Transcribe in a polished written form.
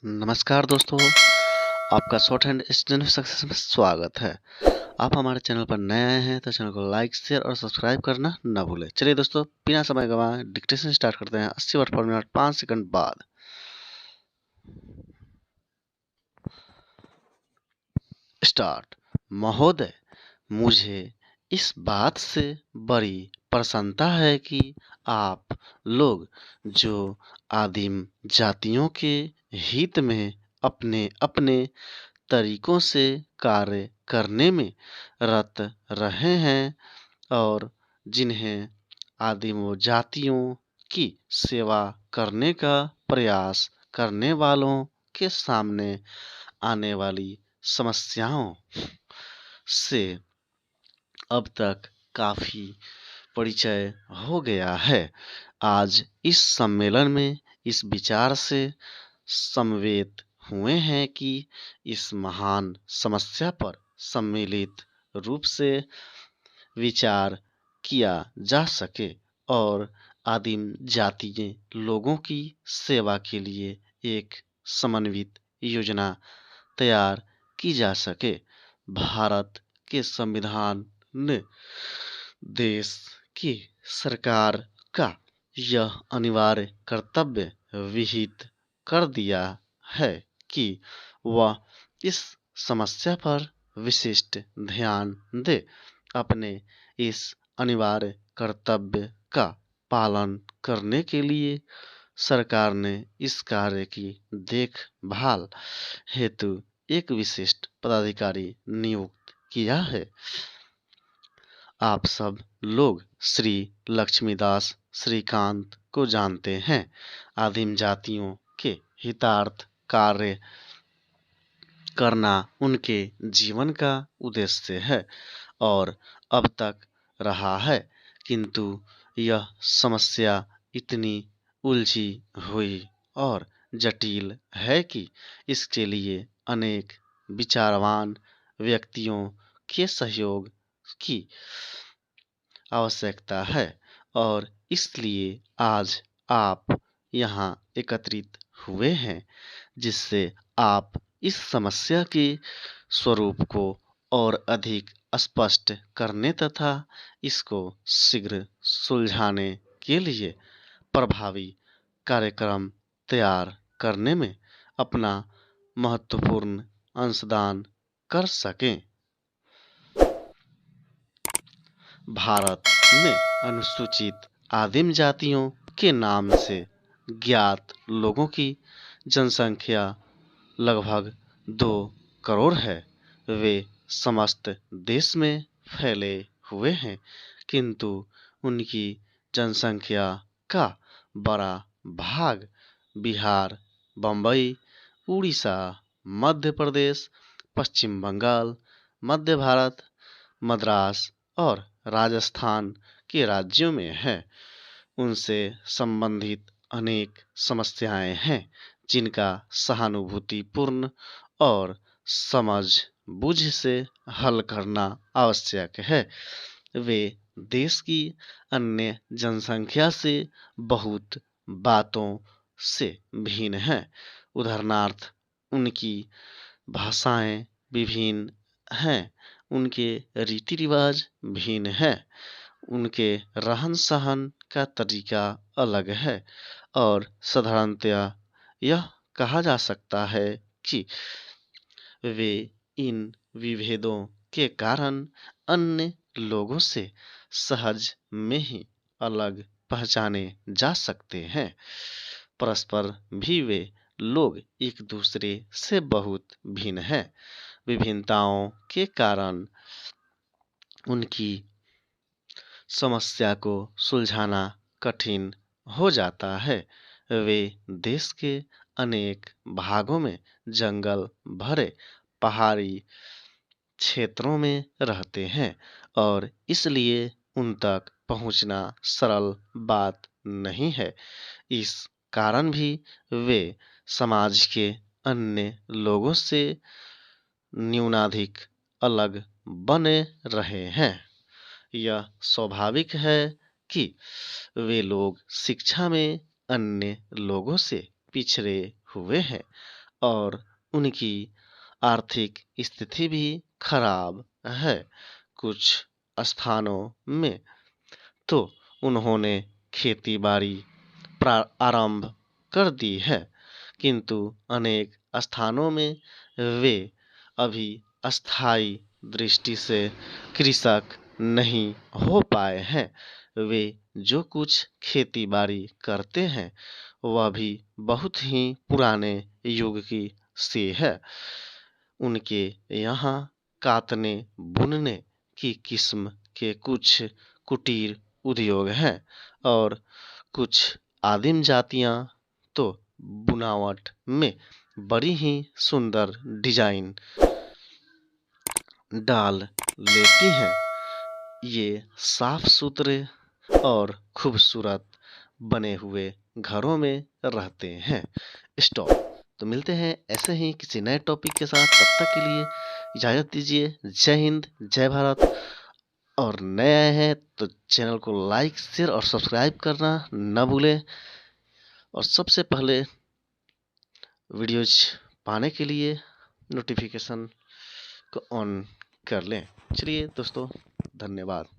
नमस्कार दोस्तों, आपका शॉर्ट हैंड स्टूडेंट सक्सेस में स्वागत है। आप हमारे चैनल पर नए आए हैं तो चैनल को लाइक, शेयर और सब्सक्राइब करना ना भूलें। चलिए दोस्तों, बिना समय गंवाए डिक्टेशन स्टार्ट करते हैं। 80 वर्ड पर मिनट 5 सेकंड बाद। स्टार्ट। महोदय, मुझे इस बात से बड़ी प्रसन्नता है कि आप लोग जो आदिम जातियों के हित में अपने अपने तरीकों से कार्य करने में रत रहे हैं और जिन्हें आदिम जातियों की सेवा करने का प्रयास करने वालों के सामने आने वाली समस्याओं से अब तक काफी परिचय हो गया है। आज इस सम्मेलन में इस विचार से समवेत हुए हैं कि इस महान समस्या पर सम्मिलित रूप से विचार किया जा सके और आदिम जातीय लोगों की सेवा के लिए एक समन्वित योजना तैयार की जा सके। भारत के संविधान ने देश की सरकार का यह अनिवार्य कर्तव्य विहित कर दिया है कि वह इस समस्या पर विशिष्ट ध्यान दे। अपने इस अनिवार्य कर्तव्य का पालन करने के लिए सरकार ने इस कार्य की देखभाल हेतु एक विशिष्ट पदाधिकारी नियुक्त किया है। आप सब लोग श्री लक्ष्मीदास श्रीकांत को जानते हैं। आदिम जातियों के हितार्थ कार्य करना उनके जीवन का उद्देश्य है और अब तक रहा है, किंतु यह समस्या इतनी उलझी हुई और जटिल है कि इसके लिए अनेक विचारवान व्यक्तियों के सहयोग की आवश्यकता है और इसलिए आज आप यहाँ एकत्रित हुए हैं, जिससे आप इस समस्या के स्वरूप को और अधिक स्पष्ट करने तथा इसको शीघ्र सुलझाने के लिए प्रभावी कार्यक्रम तैयार करने में अपना महत्वपूर्ण अंशदान कर सकें। भारत में अनुसूचित आदिम जातियों के नाम से ज्ञात लोगों की जनसंख्या लगभग 2 करोड़ है। वे समस्त देश में फैले हुए हैं, किंतु उनकी जनसंख्या का बड़ा भाग बिहार, बम्बई, उड़ीसा, मध्य प्रदेश, पश्चिम बंगाल, मध्य भारत, मद्रास और राजस्थान के राज्यों में है। उनसे संबंधित अनेक समस्याएं हैं जिनका सहानुभूतिपूर्ण और समझ-बूझ से हल करना आवश्यक है। वे देश की अन्य जनसंख्या से बहुत बातों से भिन्न हैं। उदाहरणार्थ, उनकी भाषाएं विभिन्न हैं, उनके रीति रिवाज भिन्न हैं, उनके रहन सहन का तरीका अलग है और साधारणतया यह कहा जा सकता है कि वे इन विभेदों के कारण अन्य लोगों से सहज में ही अलग पहचाने जा सकते हैं। परस्पर भी वे लोग एक दूसरे से बहुत भिन्न हैं। विभिन्नताओं के कारण उनकी समस्या को सुलझाना कठिन हो जाता है। वे देश के अनेक भागों में जंगल भरे पहाड़ी क्षेत्रों में रहते हैं और इसलिए उन तक पहुंचना सरल बात नहीं है। इस कारण भी वे समाज के अन्य लोगों से न्यूनाधिक अलग बने रहे हैं। यह स्वाभाविक है कि वे लोग शिक्षा में अन्य लोगों से पिछड़े हुए हैं और उनकी आर्थिक स्थिति भी खराब है। कुछ स्थानों में तो उन्होंने खेती-बाड़ी आरंभ कर दी है, किंतु अनेक स्थानों में वे अभी अस्थायी दृष्टि से कृषक नहीं हो पाए हैं। वे जो कुछ खेती-बाड़ी करते हैं, वह भी बहुत ही पुराने युग की सी है। उनके यहाँ कातने बुनने की किस्म के कुछ कुटीर उद्योग हैं और कुछ आदिम जातियां तो बुनावट में बड़ी ही सुंदर डिजाइन डाल लेती हैं। ये साफ सुथरे और खूबसूरत बने हुए घरों में रहते हैं। स्टॉप। तो मिलते हैं ऐसे ही किसी नए टॉपिक के साथ। तब तक के लिए इजाजत दीजिए। जय हिंद, जय भारत। और नए आए हैं तो चैनल को लाइक, शेयर और सब्सक्राइब करना न भूलें। और सबसे पहले वीडियोज पाने के लिए नोटिफिकेशन को ऑन कर लें। चलिए दोस्तों, धन्यवाद।